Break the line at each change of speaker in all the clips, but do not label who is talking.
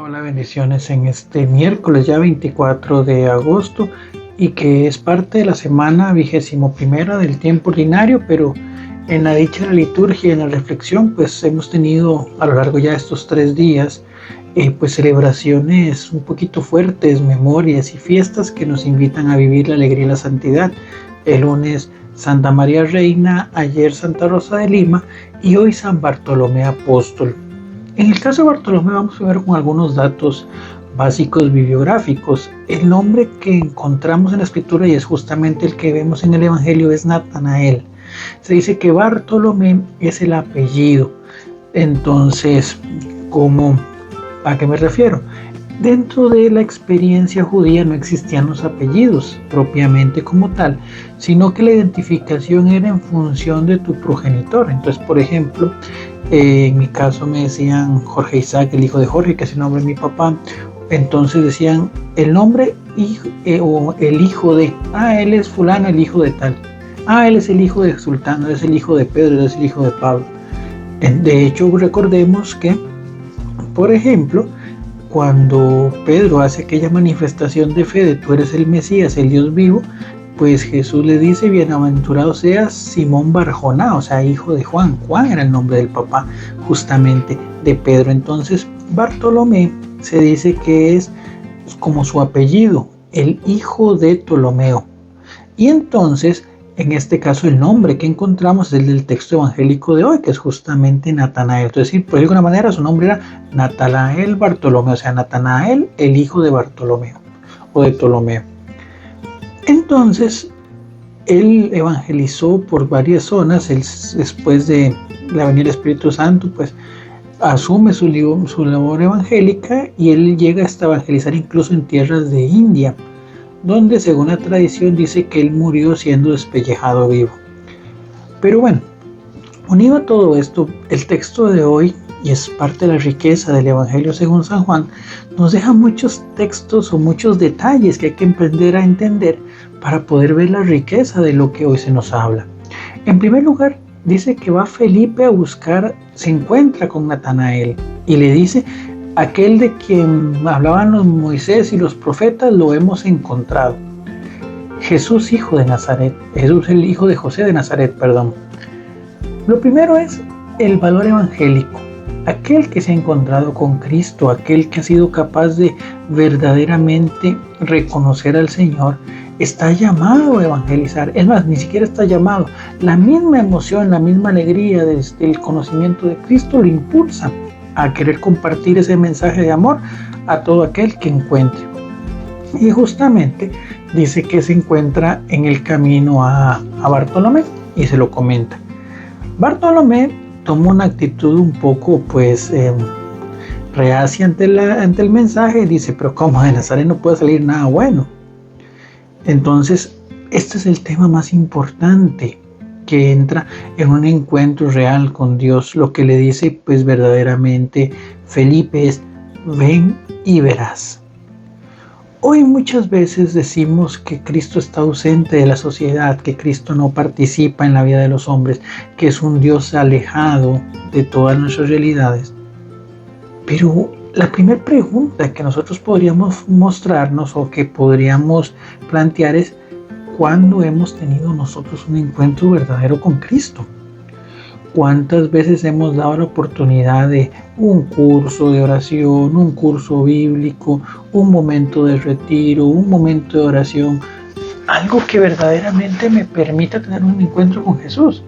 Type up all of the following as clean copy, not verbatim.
Hola, bendiciones en este miércoles ya 24 de agosto y que es parte de la semana 21ª del tiempo ordinario, pero en la dicha de la liturgia y en la reflexión pues hemos tenido a lo largo ya de estos 3 días pues celebraciones un poquito fuertes, memorias y fiestas que nos invitan a vivir la alegría y la santidad. El lunes Santa María Reina, ayer Santa Rosa de Lima y hoy San Bartolomé Apóstol. En el caso de Bartolomé vamos a ver con algunos datos básicos bibliográficos. El nombre que encontramos en la escritura y es justamente el que vemos en el Evangelio es Natanael. Se dice que Bartolomé es el apellido. Entonces, ¿a qué me refiero? Dentro de la experiencia judía no existían los apellidos propiamente como tal, sino que la identificación era en función de tu progenitor. Entonces, por ejemplo, en mi caso me decían Jorge Isaac, el hijo de Jorge, que es el nombre de mi papá. Entonces decían el nombre o el hijo de, él es fulano, el hijo de tal. Él es el hijo de Sultano, él es el hijo de Pedro, él es el hijo de Pablo. De hecho, recordemos que, por ejemplo, cuando Pedro hace aquella manifestación de fe de tú eres el Mesías, el Dios vivo, pues Jesús le dice, bienaventurado seas Simón Barjoná, o sea, hijo de Juan. Juan era el nombre del papá justamente de Pedro. Entonces, Bartolomé se dice que es como su apellido, el hijo de Ptolomeo. Y entonces, en este caso, el nombre que encontramos es el del texto evangélico de hoy, que es justamente Natanael. Es decir, por alguna manera, su nombre era Natanael Bartolomeo, o sea, Natanael, el hijo de Bartolomeo o de Ptolomeo. Entonces, él evangelizó por varias zonas. Él, después de la venida del Espíritu Santo, pues asume su labor evangélica y él llega hasta evangelizar incluso en tierras de India, donde según la tradición dice que él murió siendo despellejado vivo. Pero bueno, unido a todo esto, el texto de hoy, y es parte de la riqueza del Evangelio según San Juan, nos deja muchos textos o muchos detalles que hay que aprender a entender para poder ver la riqueza de lo que hoy se nos habla. En primer lugar, dice que va Felipe a buscar, se encuentra con Natanael y le dice, aquel de quien hablaban los Moisés y los profetas lo hemos encontrado. Jesús, hijo de Nazaret, Jesús el hijo de José de Nazaret, perdón. Lo primero es el valor evangélico. Aquel que se ha encontrado con Cristo, aquel que ha sido capaz de verdaderamente reconocer al Señor, está llamado a evangelizar. Es más, ni siquiera está llamado. La misma emoción, la misma alegría del conocimiento de Cristo lo impulsa a querer compartir ese mensaje de amor a todo aquel que encuentre. Y justamente dice que se encuentra en el camino a Bartolomé y se lo comenta. Bartolomé toma una actitud un poco reacia ante el mensaje. Dice, pero ¿cómo de Nazaret no puede salir nada bueno? Entonces, este es el tema más importante que entra en un encuentro real con Dios. Lo que le dice pues verdaderamente Felipe es, ven y verás. Hoy muchas veces decimos que Cristo está ausente de la sociedad, que Cristo no participa en la vida de los hombres, que es un Dios alejado de todas nuestras realidades. Pero la primera pregunta que nosotros podríamos mostrarnos o que podríamos plantear es, ¿cuándo hemos tenido nosotros un encuentro verdadero con Cristo? ¿Cuántas veces hemos dado la oportunidad de un curso de oración, un curso bíblico, un momento de retiro, un momento de oración? Algo que verdaderamente me permita tener un encuentro con Jesús.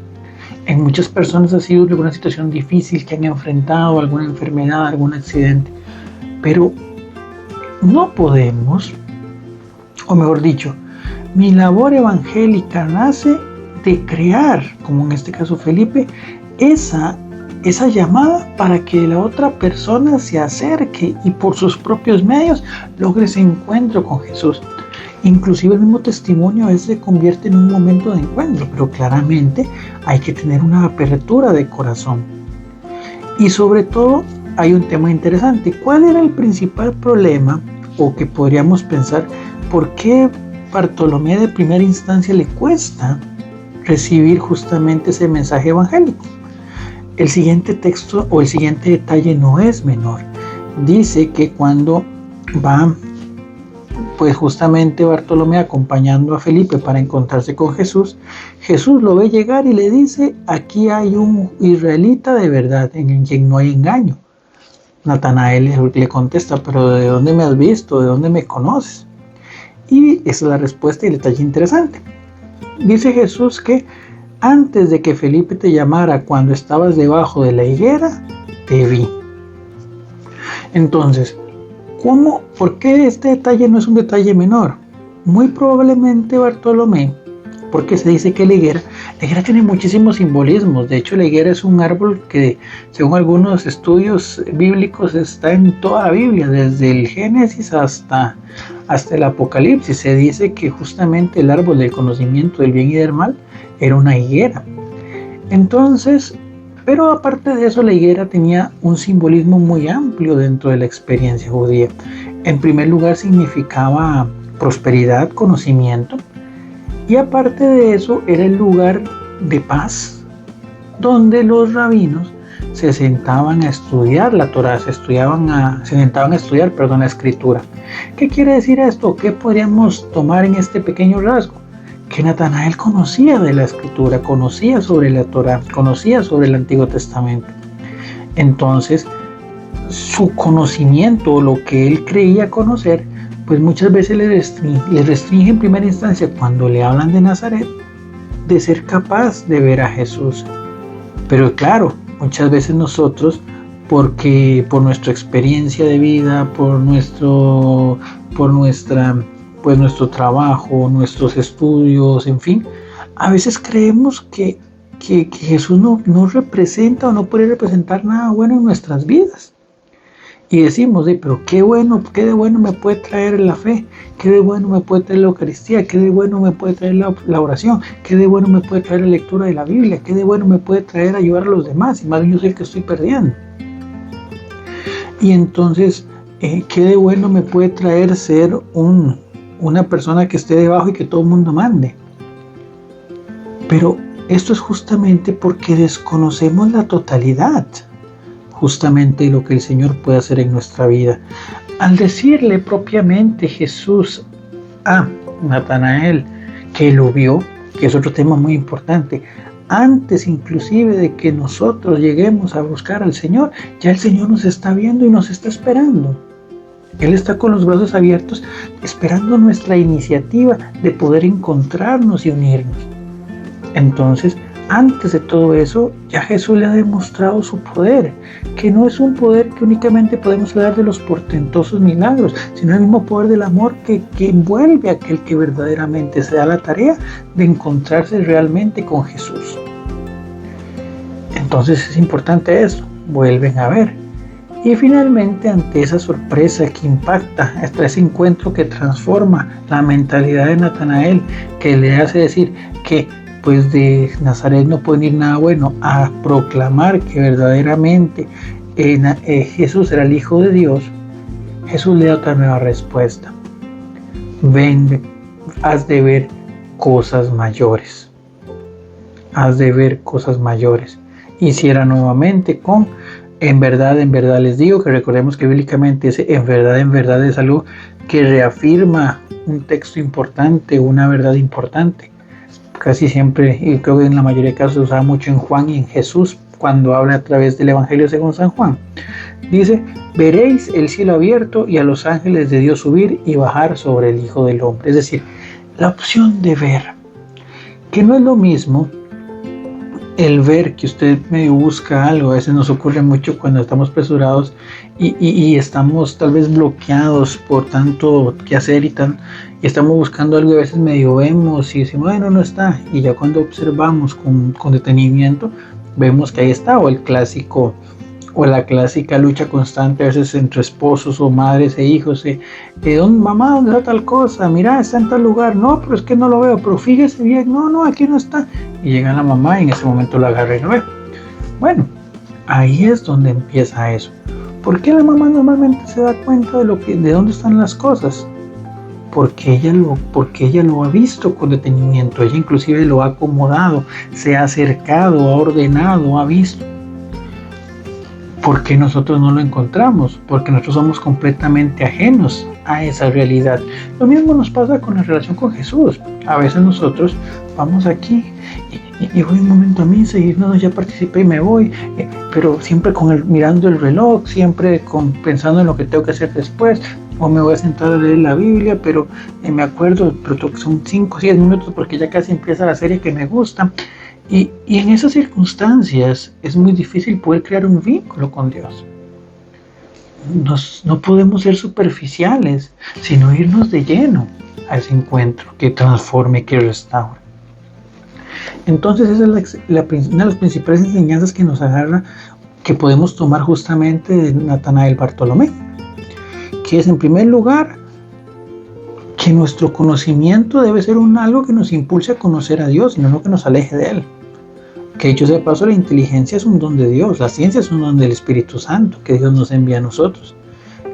En muchas personas ha sido alguna situación difícil que han enfrentado, alguna enfermedad, algún accidente. Pero no podemos, o mejor dicho, mi labor evangélica nace de crear, como en este caso Felipe, esa llamada para que la otra persona se acerque y por sus propios medios logre ese encuentro con Jesús. Inclusive el mismo testimonio a veces se convierte en un momento de encuentro, pero claramente hay que tener una apertura de corazón. Y sobre todo hay un tema interesante. ¿Cuál era el principal problema o que podríamos pensar por qué Bartolomé de primera instancia le cuesta recibir justamente ese mensaje evangélico? El siguiente texto o el siguiente detalle no es menor. dice que cuando va, pues justamente Bartolomé acompañando a Felipe para encontrarse con Jesús, Jesús lo ve llegar y le dice: aquí hay un israelita de verdad, en quien no hay engaño. Natanael le contesta: pero ¿de dónde me has visto? ¿De dónde me conoces? Y esa es la respuesta y el detalle interesante. Dice Jesús que antes de que Felipe te llamara, cuando estabas debajo de la higuera, te vi. Entonces, ¿por qué este detalle no es un detalle menor? Muy probablemente Bartolomé, porque se dice que la higuera tiene muchísimos simbolismos. De hecho, la higuera es un árbol que, según algunos estudios bíblicos, está en toda la Biblia, desde el Génesis hasta el Apocalipsis. Se dice que justamente el árbol del conocimiento del bien y del mal era una higuera. Entonces, pero aparte de eso, la higuera tenía un simbolismo muy amplio dentro de la experiencia judía. En primer lugar, significaba prosperidad, conocimiento, y aparte de eso, era el lugar de paz donde los rabinos se sentaban a estudiar la Torá, se sentaban a estudiar, la escritura. ¿Qué quiere decir esto? ¿Qué podríamos tomar en este pequeño rasgo? Que Natanael conocía de la escritura, conocía sobre la Torá, conocía sobre el Antiguo Testamento. Entonces, su conocimiento, lo que él creía conocer, pues muchas veces le restringe en primera instancia, cuando le hablan de Nazaret, de ser capaz de ver a Jesús. Pero claro, muchas veces nosotros, porque por nuestra experiencia de vida, por nuestro trabajo, nuestros estudios, en fin, a veces creemos que Jesús no representa o no puede representar nada bueno en nuestras vidas. Y decimos: pero qué de bueno me puede traer la fe, qué de bueno me puede traer la Eucaristía, qué de bueno me puede traer la oración, qué de bueno me puede traer la lectura de la Biblia, qué de bueno me puede traer ayudar a los demás, y más bien yo soy el que estoy perdiendo. Y entonces, qué de bueno me puede traer ser una persona que esté debajo y que todo el mundo mande. Pero esto es justamente porque desconocemos la totalidad, justamente lo que el Señor puede hacer en nuestra vida. Al decirle propiamente Jesús a Natanael que lo vio, que es otro tema muy importante, antes inclusive de que nosotros lleguemos a buscar al Señor, ya el Señor nos está viendo y nos está esperando. Él está con los brazos abiertos, esperando nuestra iniciativa de poder encontrarnos y unirnos. Entonces, antes de todo eso, ya Jesús le ha demostrado su poder, que no es un poder que únicamente podemos hablar de los portentosos milagros, sino el mismo poder del amor que envuelve a aquel que verdaderamente se da la tarea de encontrarse realmente con Jesús. Entonces es importante eso, vuelven a ver. Y finalmente, ante esa sorpresa que impacta, hasta ese encuentro que transforma la mentalidad de Natanael, que le hace decir que pues de Nazaret no puede ir nada bueno, a proclamar que verdaderamente Jesús era el Hijo de Dios, Jesús le da otra nueva respuesta: ven, has de ver cosas mayores, has de ver cosas mayores. Y cierra nuevamente con: en verdad les digo, que recordemos que bíblicamente ese en verdad es algo que reafirma un texto importante, una verdad importante. Casi siempre, y creo que en la mayoría de casos se usa mucho en Juan y en Jesús cuando habla a través del Evangelio según San Juan. Dice: veréis el cielo abierto y a los ángeles de Dios subir y bajar sobre el Hijo del Hombre. Es decir, la opción de ver, que no es lo mismo el ver que usted medio busca algo. A veces nos ocurre mucho cuando estamos apresurados y estamos tal vez bloqueados por tanto que hacer y estamos buscando algo, y a veces medio vemos y decimos: bueno, no está, y ya cuando observamos con detenimiento vemos que ahí está. O el clásico o la clásica lucha constante a veces entre esposos o madres e hijos: mamá, ¿dónde está tal cosa? Mira, está en tal lugar. No, pero es que no lo veo, pero fíjese bien. No, aquí no está. Y llega la mamá y en ese momento la agarra y no ve. Bueno, ahí es donde empieza eso. ¿Por qué la mamá normalmente se da cuenta de dónde están las cosas? Porque ella lo ha visto con detenimiento. Ella inclusive lo ha acomodado, se ha acercado, ha ordenado, ha visto. ¿Por qué nosotros no lo encontramos? Porque nosotros somos completamente ajenos a esa realidad. Lo mismo nos pasa con la relación con Jesús. A veces nosotros vamos aquí y voy un momento a misa y no, ya participé y me voy, pero siempre mirando el reloj, siempre pensando en lo que tengo que hacer después, o me voy a sentar a leer la Biblia, pero me acuerdo, pero son 5 o 10 minutos porque ya casi empieza la serie que me gusta. Y en esas circunstancias es muy difícil poder crear un vínculo con Dios. No podemos ser superficiales, sino irnos de lleno a ese encuentro que transforme, que restaure. Entonces esa es una de las principales enseñanzas que nos agarra, que podemos tomar justamente de Natanael Bartolomé, que es en primer lugar que nuestro conocimiento debe ser algo que nos impulse a conocer a Dios y no que nos aleje de Él. Que dicho sea de paso, la inteligencia es un don de Dios, la ciencia es un don del Espíritu Santo que Dios nos envía a nosotros.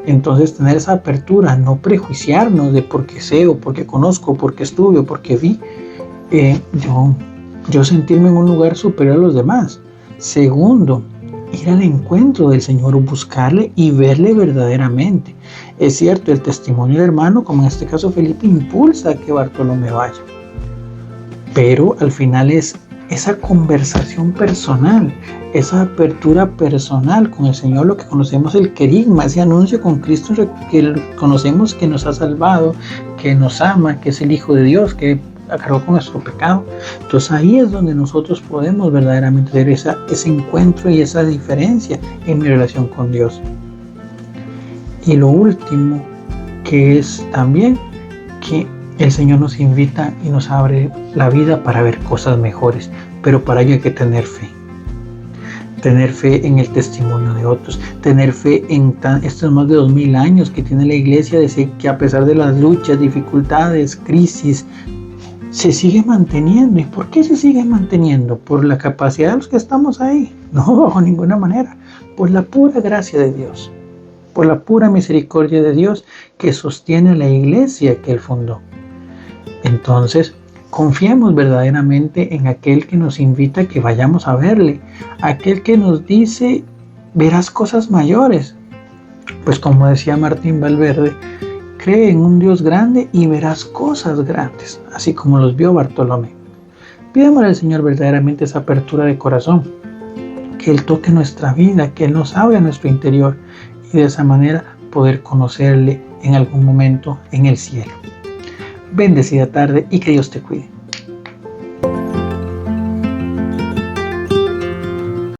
Entonces tener esa apertura, no prejuiciarnos de porque sé o porque conozco, porque estuve o porque vi, yo sentirme en un lugar superior a los demás. Segundo, ir al encuentro del Señor, buscarle y verle verdaderamente. Es cierto, el testimonio del hermano, como en este caso Felipe, impulsa a que Bartolomé vaya. Pero al final es esa conversación personal, esa apertura personal con el Señor, lo que conocemos el querigma, ese anuncio con Cristo que conocemos que nos ha salvado, que nos ama, que es el Hijo de Dios, que cargó con nuestro pecado. Entonces ahí es donde nosotros podemos verdaderamente ver ese encuentro y esa diferencia en mi relación con Dios. Y lo último, que es también que el Señor nos invita y nos abre la vida para ver cosas mejores, pero para ello hay que tener fe. Tener fe en el testimonio de otros, tener fe en estos más de 2000 años que tiene la iglesia, de que a pesar de las luchas, dificultades, crisis, se sigue manteniendo. ¿Y por qué se sigue manteniendo? ¿Por la capacidad de los que estamos ahí? No, bajo ninguna manera. Por la pura gracia de Dios, por la pura misericordia de Dios que sostiene la iglesia que Él fundó. Entonces, confiemos verdaderamente en aquel que nos invita a que vayamos a verle, aquel que nos dice, verás cosas mayores. Pues como decía Martín Valverde, cree en un Dios grande y verás cosas grandes, así como los vio Bartolomé. Pidámosle al Señor verdaderamente esa apertura de corazón, que Él toque nuestra vida, que Él nos abra nuestro interior y de esa manera poder conocerle en algún momento en el cielo. Bendecida tarde y que Dios te cuide.